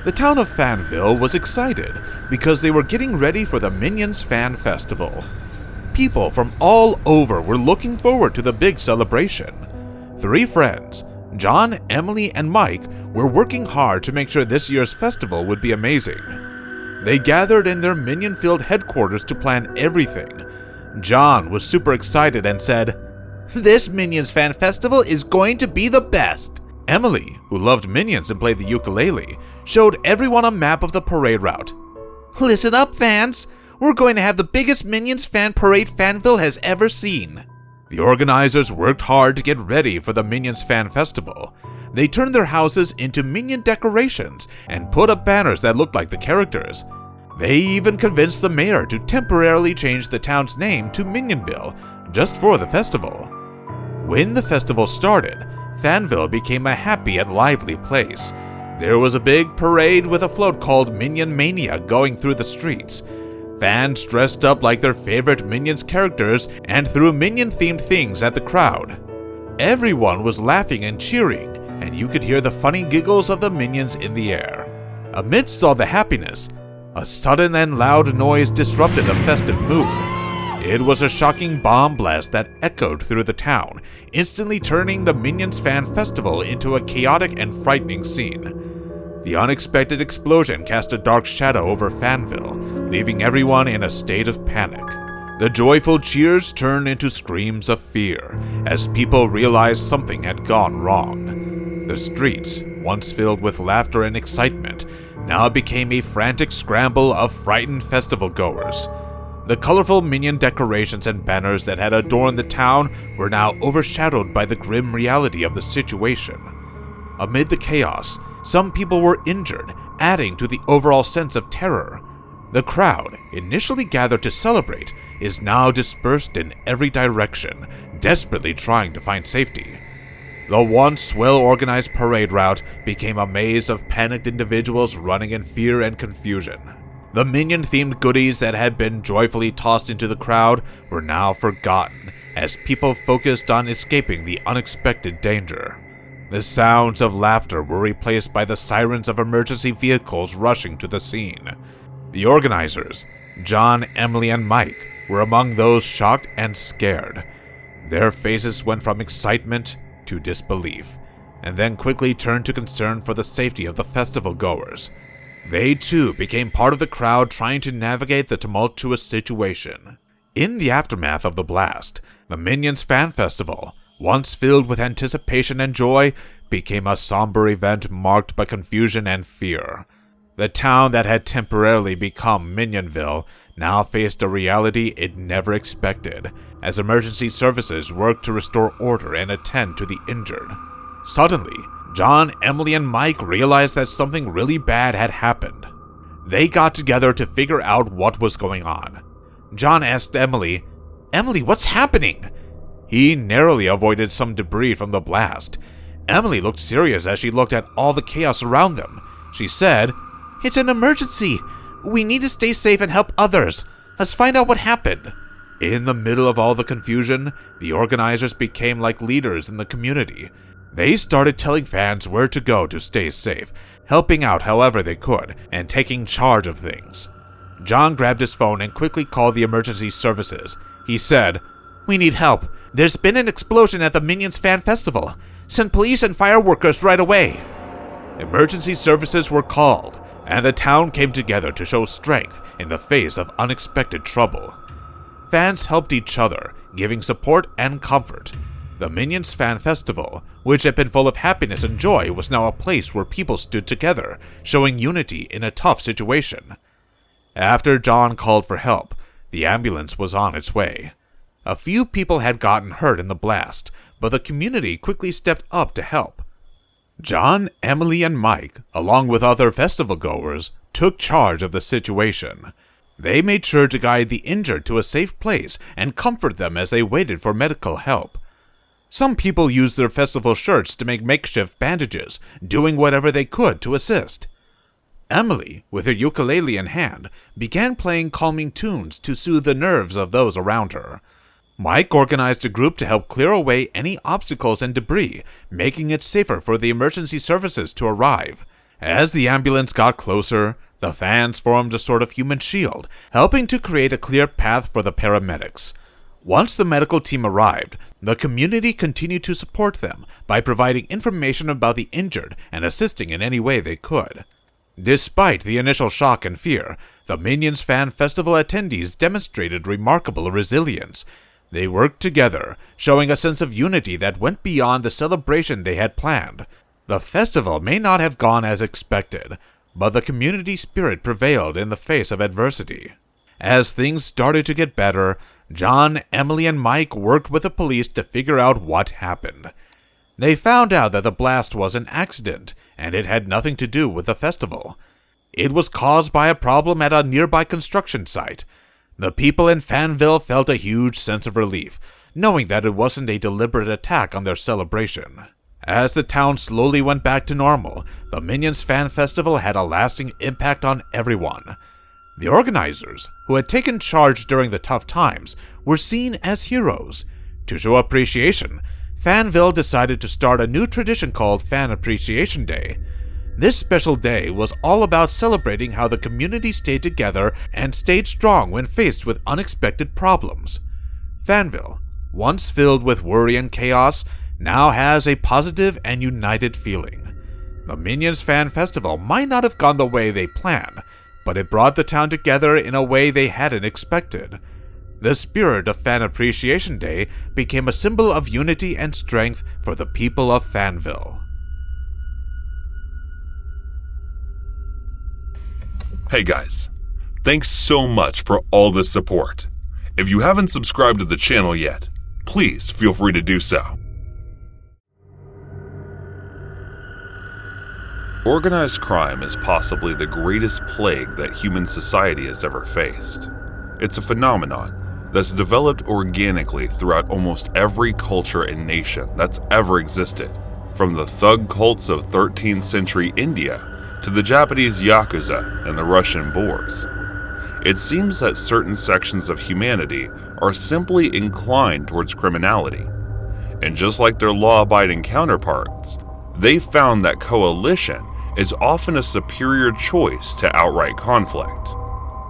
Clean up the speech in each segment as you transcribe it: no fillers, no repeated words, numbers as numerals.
The town of Fanville was excited because they were getting ready for the Minions Fan Festival. People from all over were looking forward to the big celebration. 3 friends, John, Emily, and Mike, were working hard to make sure this year's festival would be amazing. They gathered in their Minion-filled headquarters to plan everything. John was super excited and said, "This Minions Fan Festival is going to be the best." Emily, who loved Minions and played the ukulele, showed everyone a map of the parade route. "Listen up, fans! We're going to have the biggest Minions fan parade Fanville has ever seen." The organizers worked hard to get ready for the Minions Fan Festival. They turned their houses into Minion decorations and put up banners that looked like the characters. They even convinced the mayor to temporarily change the town's name to Minionville, just for the festival. When the festival started, Fanville became a happy and lively place. There was a big parade with a float called Minion Mania going through the streets. Fans dressed up like their favorite Minions characters and threw Minion-themed things at the crowd. Everyone was laughing and cheering, and you could hear the funny giggles of the Minions in the air. Amidst all the happiness, a sudden and loud noise disrupted the festive mood. It was a shocking bomb blast that echoed through the town, instantly turning the Minions Fan Festival into a chaotic and frightening scene. The unexpected explosion cast a dark shadow over Fanville, leaving everyone in a state of panic. The joyful cheers turned into screams of fear as people realized something had gone wrong. The streets, once filled with laughter and excitement, now became a frantic scramble of frightened festival goers. The colorful Minion decorations and banners that had adorned the town were now overshadowed by the grim reality of the situation. Amid the chaos, some people were injured, adding to the overall sense of terror. The crowd, initially gathered to celebrate, is now dispersed in every direction, desperately trying to find safety. The once well-organized parade route became a maze of panicked individuals running in fear and confusion. The Minion-themed goodies that had been joyfully tossed into the crowd were now forgotten as people focused on escaping the unexpected danger. The sounds of laughter were replaced by the sirens of emergency vehicles rushing to the scene. The organizers, John, Emily, and Mike, were among those shocked and scared. Their faces went from excitement to disbelief, and then quickly turned to concern for the safety of the festival goers. They too became part of the crowd trying to navigate the tumultuous situation. In the aftermath of the blast, the Minions Fan Festival, once filled with anticipation and joy, became a somber event marked by confusion and fear. The town that had temporarily become Minionville now faced a reality it never expected, as emergency services worked to restore order and attend to the injured. Suddenly, John, Emily, and Mike realized that something really bad had happened. They got together to figure out what was going on. John asked Emily, "Emily, what's happening?" He narrowly avoided some debris from the blast. Emily looked serious as she looked at all the chaos around them. She said, "It's an emergency. We need to stay safe and help others. Let's find out what happened." In the middle of all the confusion, the organizers became like leaders in the community. They started telling fans where to go to stay safe, helping out however they could, and taking charge of things. John grabbed his phone and quickly called the emergency services. He said, "We need help. There's been an explosion at the Minions Fan Festival. Send police and fire workers right away." Emergency services were called, and the town came together to show strength in the face of unexpected trouble. Fans helped each other, giving support and comfort. The Minions Fan Festival, which had been full of happiness and joy, was now a place where people stood together, showing unity in a tough situation. After John called for help, the ambulance was on its way. A few people had gotten hurt in the blast, but the community quickly stepped up to help. John, Emily, and Mike, along with other festival goers, took charge of the situation. They made sure to guide the injured to a safe place and comfort them as they waited for medical help. Some people used their festival shirts to make makeshift bandages, doing whatever they could to assist. Emily, with her ukulele in hand, began playing calming tunes to soothe the nerves of those around her. Mike organized a group to help clear away any obstacles and debris, making it safer for the emergency services to arrive. As the ambulance got closer, the fans formed a sort of human shield, helping to create a clear path for the paramedics. Once the medical team arrived, the community continued to support them by providing information about the injured and assisting in any way they could. Despite the initial shock and fear, the Minions Fan Festival attendees demonstrated remarkable resilience. They worked together, showing a sense of unity that went beyond the celebration they had planned. The festival may not have gone as expected, but the community spirit prevailed in the face of adversity. As things started to get better, John, Emily, and Mike worked with the police to figure out what happened. They found out that the blast was an accident, and it had nothing to do with the festival. It was caused by a problem at a nearby construction site. The people in Fanville felt a huge sense of relief, knowing that it wasn't a deliberate attack on their celebration. As the town slowly went back to normal, the Minions Fan Festival had a lasting impact on everyone. The organizers, who had taken charge during the tough times, were seen as heroes. To show appreciation, Fanville decided to start a new tradition called Fan Appreciation Day. This special day was all about celebrating how the community stayed together and stayed strong when faced with unexpected problems. Fanville, once filled with worry and chaos, now has a positive and united feeling. The Minions Fan Festival might not have gone the way they planned, but it brought the town together in a way they hadn't expected. The spirit of Fan Appreciation Day became a symbol of unity and strength for the people of Fanville. Hey guys, thanks so much for all the support. If you haven't subscribed to the channel yet, please feel free to do so. Organized crime is possibly the greatest plague that human society has ever faced. It's a phenomenon that's developed organically throughout almost every culture and nation that's ever existed, from the thug cults of 13th century India to the Japanese Yakuza and the Russian Boers. It seems that certain sections of humanity are simply inclined towards criminality, and just like their law-abiding counterparts, they found that coalition is often a superior choice to outright conflict.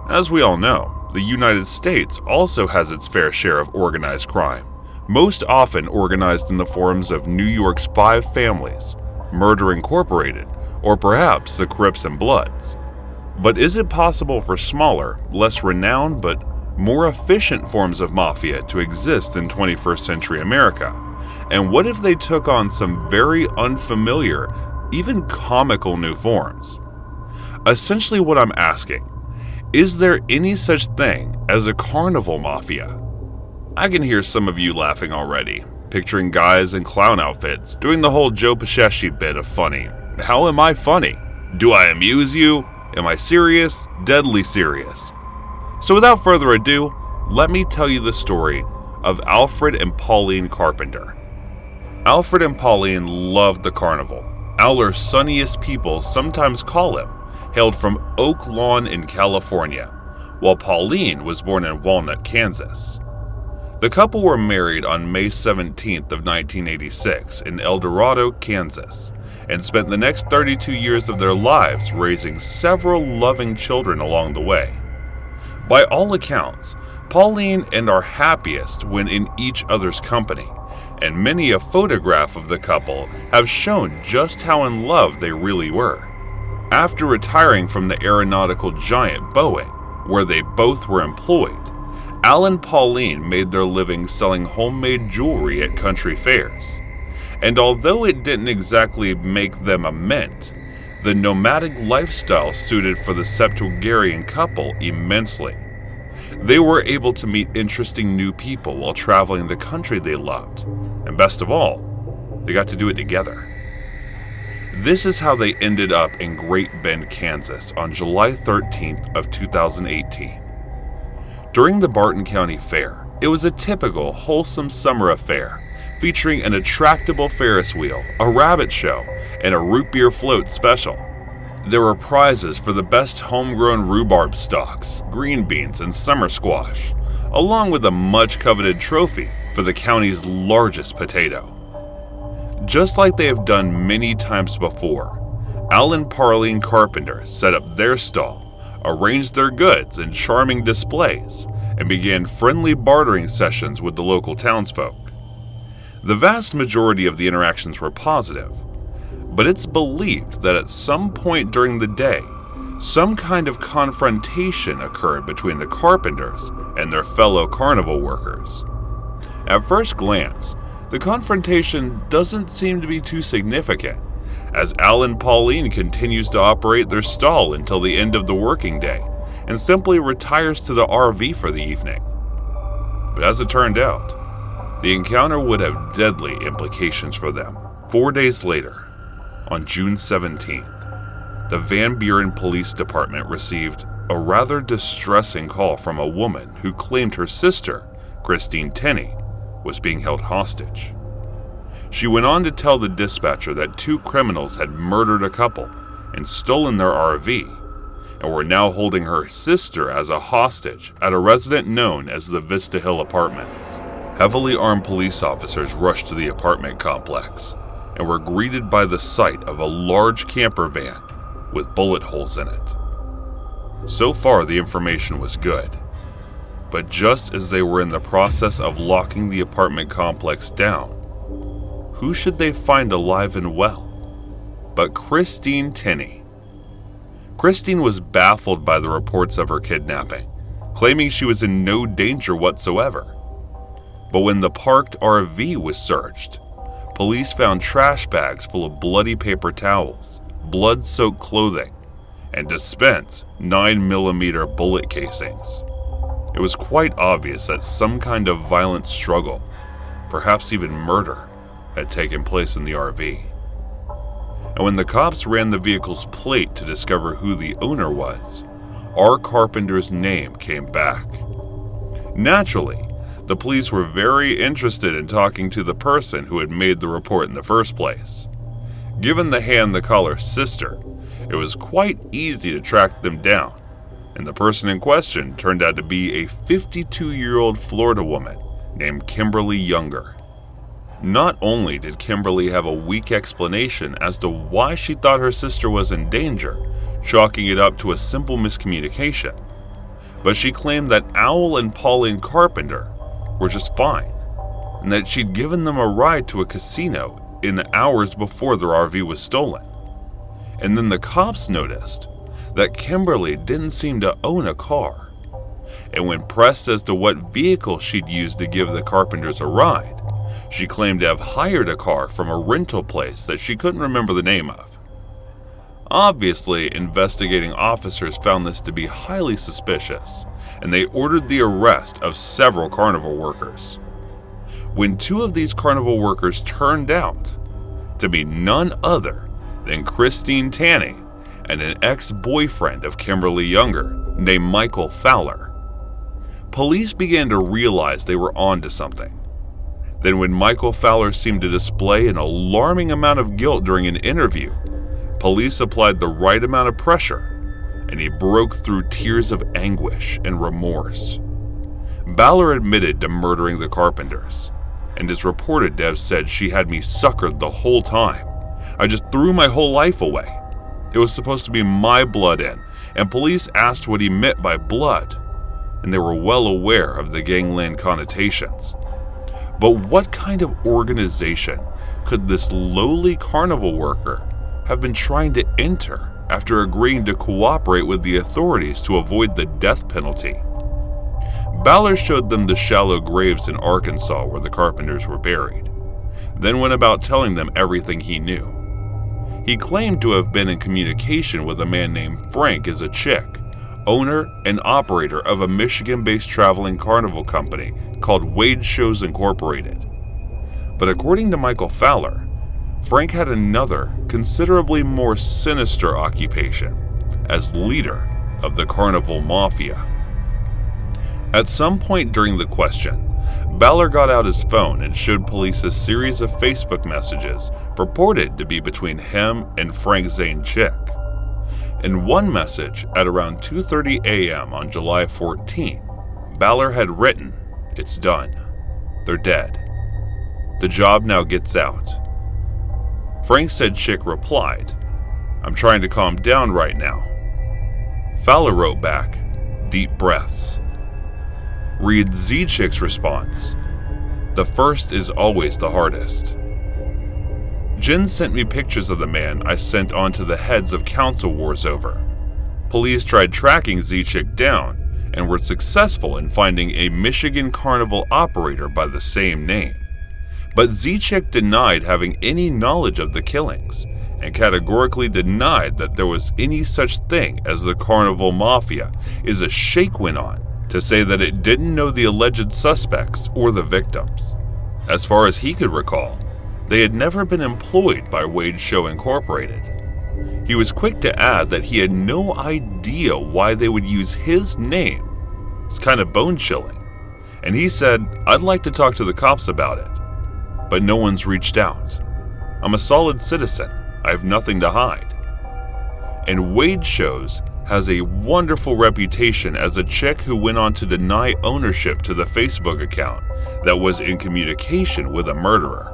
As we all know, the United States also has its fair share of organized crime, most often organized in the forms of New York's Five Families, Murder Incorporated, or perhaps the Crips and Bloods. But is it possible for smaller, less renowned, but more efficient forms of mafia to exist in 21st century America? And what if they took on some very unfamiliar, even comical new forms? Essentially what I'm asking, is there any such thing as a carnival mafia? I can hear some of you laughing already, picturing guys in clown outfits doing the whole Joe Pesci bit of funny. How am I funny? Do I amuse you? Am I serious? Deadly serious. So without further ado, let me tell you the story of Alfred and Pauline Carpenter. Alfred and Pauline loved the carnival. Our sunniest people sometimes call him, hailed from Oak Lawn in California, while Pauline was born in Walnut, Kansas. The couple were married on May 17th of 1986 in El Dorado, Kansas, and spent the next 32 years of their lives raising several loving children along the way. By all accounts, Pauline and are happiest when in each other's company, and many a photograph of the couple have shown just how in love they really were. After retiring from the aeronautical giant Boeing, where they both were employed, Al and Pauline made their living selling homemade jewelry at country fairs. And although it didn't exactly make them a mint, the nomadic lifestyle suited for the septuagenarian couple immensely. They were able to meet interesting new people while traveling the country they loved, and best of all, they got to do it together. This is how they ended up in Great Bend, Kansas on July 13th of 2018. During the Barton County Fair, it was a typical wholesome summer affair, featuring an attractable Ferris wheel, a rabbit show, and a root beer float special. There were prizes for the best homegrown rhubarb stalks, green beans, and summer squash, along with a much-coveted trophy for the county's largest potato. Just like they have done many times before, Al and Pauline Carpenter set up their stall, arranged their goods in charming displays, and began friendly bartering sessions with the local townsfolk. The vast majority of the interactions were positive, but it's believed that at some point during the day, some kind of confrontation occurred between the Carpenters and their fellow carnival workers. At first glance, the confrontation doesn't seem to be too significant, as Al and Pauline continues to operate their stall until the end of the working day and simply retires to the RV for the evening. But as it turned out, the encounter would have deadly implications for them. 4 days later, on June 17th, the Van Buren Police Department received a rather distressing call from a woman who claimed her sister, Christine Tenney, was being held hostage. She went on to tell the dispatcher that 2 criminals had murdered a couple and stolen their RV, and were now holding her sister as a hostage at a residence known as the Vista Hill Apartments. Heavily armed police officers rushed to the apartment complex and were greeted by the sight of a large camper van with bullet holes in it. So far, the information was good, but just as they were in the process of locking the apartment complex down, who should they find alive and well but Christine Tenney? Christine was baffled by the reports of her kidnapping, claiming she was in no danger whatsoever. But when the parked RV was searched, police found trash bags full of bloody paper towels, blood-soaked clothing, and dispensed 9mm bullet casings. It was quite obvious that some kind of violent struggle, perhaps even murder, had taken place in the RV. And when the cops ran the vehicle's plate to discover who the owner was, R. Carpenter's name came back. Naturally, the police were very interested in talking to the person who had made the report in the first place. Given the hand the caller's sister, it was quite easy to track them down, and the person in question turned out to be a 52-year-old Florida woman named Kimberly Younger. Not only did Kimberly have a weak explanation as to why she thought her sister was in danger, chalking it up to a simple miscommunication, but she claimed that Al and Pauline Carpenter were just fine, and that she'd given them a ride to a casino in the hours before their RV was stolen. And then the cops noticed that Kimberly didn't seem to own a car, and when pressed as to what vehicle she'd used to give the Carpenters a ride, she claimed to have hired a car from a rental place that she couldn't remember the name of. Obviously, investigating officers found this to be highly suspicious, and they ordered the arrest of several carnival workers. When 2 of these carnival workers turned out to be none other than Christine Tenney and an ex-boyfriend of Kimberly Younger named Michael Fowler, police began to realize they were onto something. Then when Michael Fowler seemed to display an alarming amount of guilt during an interview, police applied the right amount of pressure, and he broke through tears of anguish and remorse. Ballard admitted to murdering the Carpenters, and is reported to have said, "She had me suckered the whole time. I just threw my whole life away. It was supposed to be my blood in, and police asked what he meant by blood, and they were well aware of the gangland connotations. But what kind of organization could this lowly carnival worker have been trying to enter after agreeing to cooperate with the authorities to avoid the death penalty?" Ballard showed them the shallow graves in Arkansas where the Carpenters were buried, then went about telling them everything he knew. He claimed to have been in communication with a man named Frank as a chick, owner and operator of a Michigan-based traveling carnival company called Wade Shows Incorporated. But according to Michael Fowler, Frank had another, considerably more sinister occupation as leader of the carnival mafia. At some point during the question, Ballard got out his phone and showed police a series of Facebook messages purported to be between him and Frank Zane Chick. In one message at around 2:30 a.m. on July 14, Ballard had written, "It's done. They're dead. The job now gets out." Frank said Chick replied, I'm trying to calm down right now." Fowler wrote back, "Deep breaths." Read Z-Chick's response, "The first is always the hardest." Jen sent me pictures of the man I sent on to the heads of council wars over. Police tried tracking Z-Chick down and were successful in finding a Michigan Carnival operator by the same name. But Z-Chick denied having any knowledge of the killings and categorically denied that there was any such thing as the Carnival Mafia. Is a shake went on to say that it didn't know the alleged suspects or the victims. As far as he could recall, they had never been employed by Wade Show Incorporated. He was quick to add that he had no idea why they would use his name. It's kind of bone-chilling. And he said, "I'd like to talk to the cops about it. But no one's reached out. I'm a solid citizen. I have nothing to hide." And Wade Shows has a wonderful reputation as a chick who went on to deny ownership to the Facebook account that was in communication with a murderer,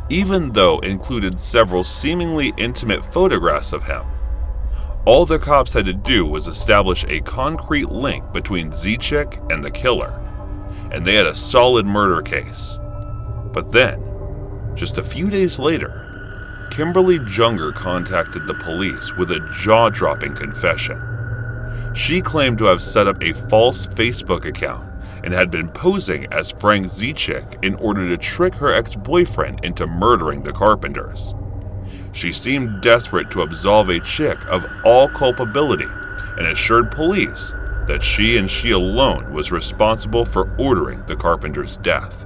even though it included several seemingly intimate photographs of him. All the cops had to do was establish a concrete link between Z-Chick and the killer, and they had a solid murder case. But then, just a few days later, Kimberly Junger contacted the police with a jaw-dropping confession. She claimed to have set up a false Facebook account and had been posing as Frank Z-Chick in order to trick her ex-boyfriend into murdering the Carpenters. She seemed desperate to absolve a chick of all culpability and assured police that she and she alone was responsible for ordering the Carpenters' death.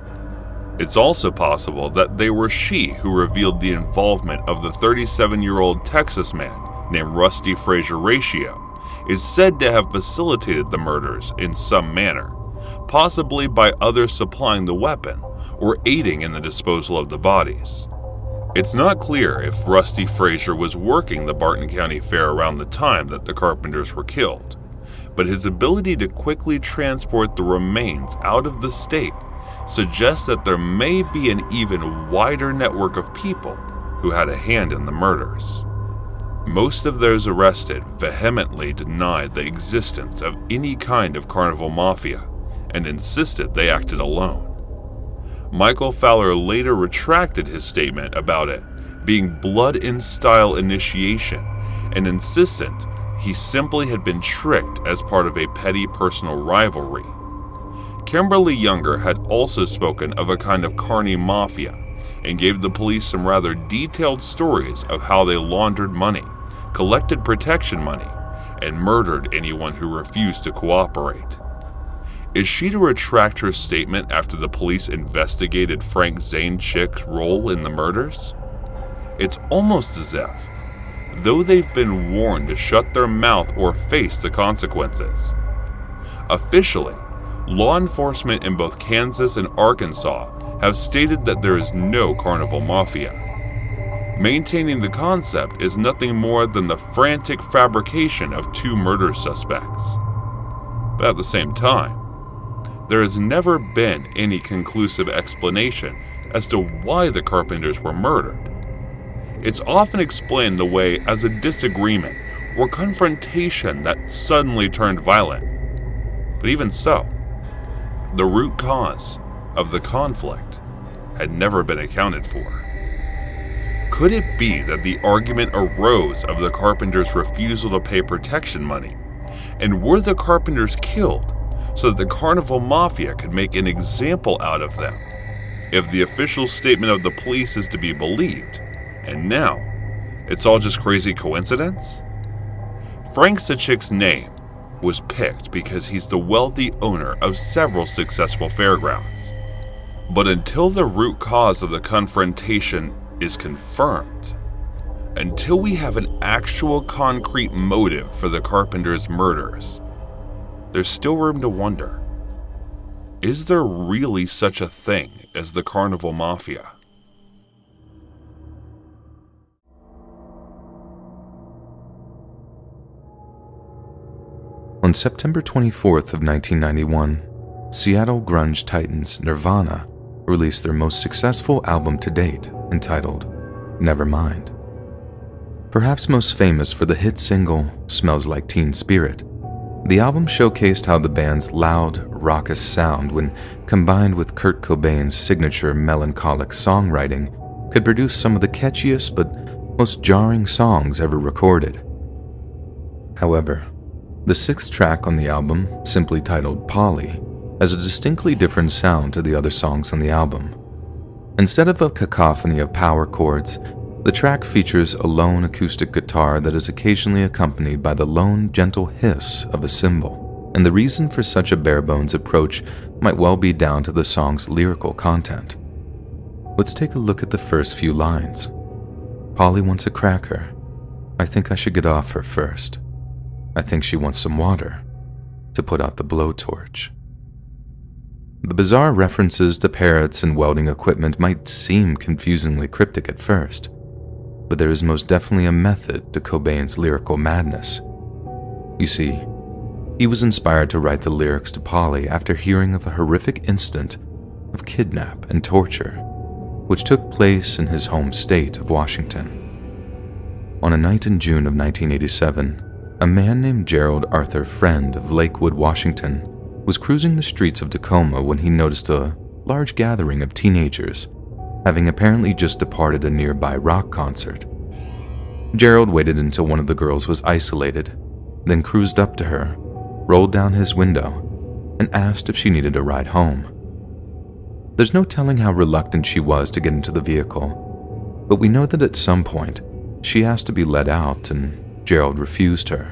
It's also possible that they were she who revealed the involvement of the 37-year-old Texas man named Rusty Frazier Ratio, is said to have facilitated the murders in some manner, possibly by others supplying the weapon or aiding in the disposal of the bodies. It's not clear if Rusty Frazier was working the Barton County Fair around the time that the Carpenters were killed, but his ability to quickly transport the remains out of the state suggests that there may be an even wider network of people who had a hand in the murders. Most of those arrested vehemently denied the existence of any kind of Carnival Mafia and insisted they acted alone. Michael Fowler later retracted his statement about it being blood-in-style initiation and insisted he simply had been tricked as part of a petty personal rivalry. Kimberly Junger had also spoken of a kind of carny mafia and gave the police some rather detailed stories of how they laundered money, collected protection money, and murdered anyone who refused to cooperate. Is she to retract her statement after the police investigated Frank Z-Chick's role in the murders? It's almost as if, though they've been warned to shut their mouth or face the consequences. Officially, law enforcement in both Kansas and Arkansas have stated that there is no Carnival Mafia. Maintaining the concept is nothing more than the frantic fabrication of two murder suspects. But at the same time, there has never been any conclusive explanation as to why the Carpenters were murdered. It's often explained the way as a disagreement or confrontation that suddenly turned violent. But even so, the root cause of the conflict had never been accounted for. Could it be that the argument arose of the Carpenters' refusal to pay protection money, and were the Carpenters killed so that the Carnival Mafia could make an example out of them, if the official statement of the police is to be believed, and now it's all just crazy coincidence? Frank Z-Chick's name was picked because he's the wealthy owner of several successful fairgrounds. But until the root cause of the confrontation is confirmed, until we have an actual concrete motive for the Carpenters' murders, there's still room to wonder, is there really such a thing as the Carnival Mafia? On September 24th of 1991, Seattle grunge titans Nirvana released their most successful album to date, entitled Nevermind. Perhaps most famous for the hit single Smells Like Teen Spirit, the album showcased how the band's loud, raucous sound, when combined with Kurt Cobain's signature melancholic songwriting, could produce some of the catchiest but most jarring songs ever recorded. However, the sixth track on the album, simply titled Polly, has a distinctly different sound to the other songs on the album. Instead of a cacophony of power chords, the track features a lone acoustic guitar that is occasionally accompanied by the lone, gentle hiss of a cymbal, and the reason for such a bare-bones approach might well be down to the song's lyrical content. Let's take a look at the first few lines. Polly wants a cracker. I think I should get off her first. I think she wants some water to put out the blowtorch. The bizarre references to parrots and welding equipment might seem confusingly cryptic at first, but there is most definitely a method to Cobain's lyrical madness. You see, he was inspired to write the lyrics to Polly after hearing of a horrific incident of kidnap and torture, which took place in his home state of Washington. On a night in June of 1987, a man named Gerald Arthur Friend of Lakewood, Washington, was cruising the streets of Tacoma when he noticed a large gathering of teenagers, having apparently just departed a nearby rock concert. Gerald waited until one of the girls was isolated, then cruised up to her, rolled down his window, and asked if she needed a ride home. There's no telling how reluctant she was to get into the vehicle, but we know that at some point she asked to be let out and Gerald refused her.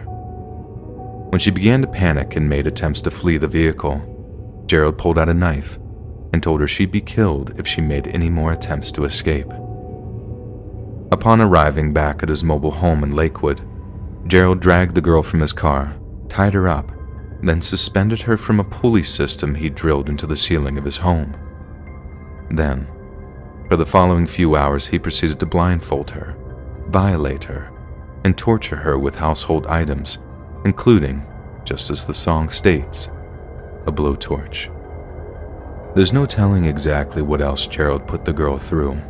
When she began to panic and made attempts to flee the vehicle, Gerald pulled out a knife and told her she'd be killed if she made any more attempts to escape. Upon arriving back at his mobile home in Lakewood, Gerald dragged the girl from his car, tied her up, then suspended her from a pulley system he drilled into the ceiling of his home. Then, for the following few hours, he proceeded to blindfold her, violate her, and torture her with household items, including, just as the song states, a blowtorch. There's no telling exactly what else Gerald put the girl through,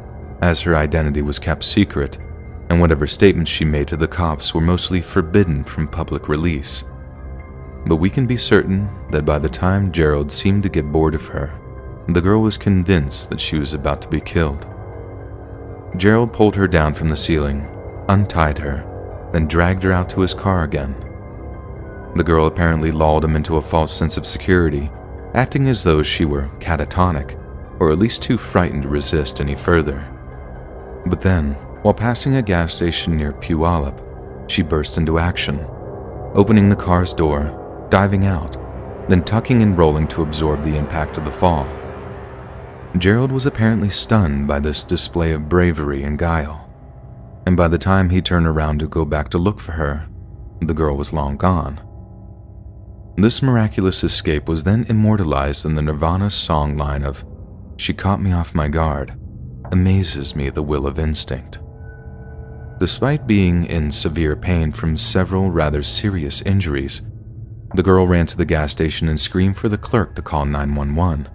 as her identity was kept secret, and whatever statements she made to the cops were mostly forbidden from public release. But we can be certain that by the time Gerald seemed to get bored of her, the girl was convinced that she was about to be killed. Gerald pulled her down from the ceiling, untied her, then dragged her out to his car again. The girl apparently lulled him into a false sense of security, acting as though she were catatonic, or at least too frightened to resist any further. But then, while passing a gas station near Puyallup, she burst into action, opening the car's door, diving out, then tucking and rolling to absorb the impact of the fall. Gerald was apparently stunned by this display of bravery and guile, and by the time he turned around to go back to look for her, the girl was long gone. This miraculous escape was then immortalized in the Nirvana songline of "She Caught Me Off My Guard, Amazes Me the Will of Instinct." Despite being in severe pain from several rather serious injuries, the girl ran to the gas station and screamed for the clerk to call 911.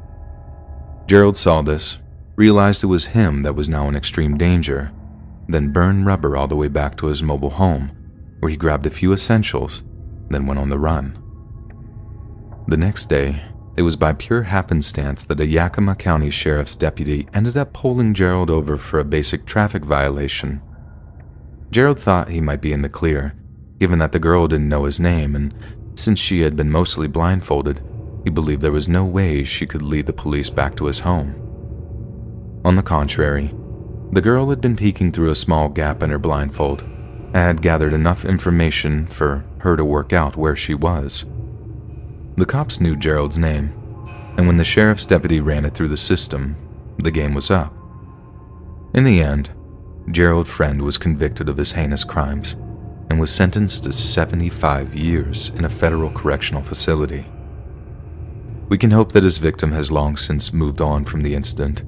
Gerald saw this, realized it was him that was now in extreme danger, then burned rubber all the way back to his mobile home, where he grabbed a few essentials, then went on the run. The next day, it was by pure happenstance that a Yakima County Sheriff's deputy ended up pulling Gerald over for a basic traffic violation. Gerald thought he might be in the clear, given that the girl didn't know his name, and since she had been mostly blindfolded, he believed there was no way she could lead the police back to his home. On the contrary, the girl had been peeking through a small gap in her blindfold and had gathered enough information for her to work out where she was. The cops knew Gerald's name, and when the sheriff's deputy ran it through the system, the game was up. In the end, Gerald Friend was convicted of his heinous crimes and was sentenced to 75 years in a federal correctional facility. We can hope that his victim has long since moved on from the incident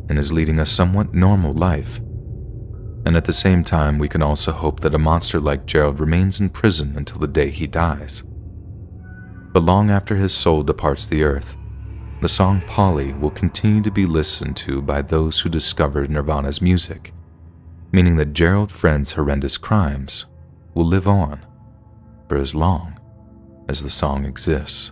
and is leading a somewhat normal life. And at the same time, we can also hope that a monster like Gerald remains in prison until the day he dies. But long after his soul departs the earth, the song Polly will continue to be listened to by those who discovered Nirvana's music meaning that Gerald Friend's horrendous crimes will live on for as long as the song exists.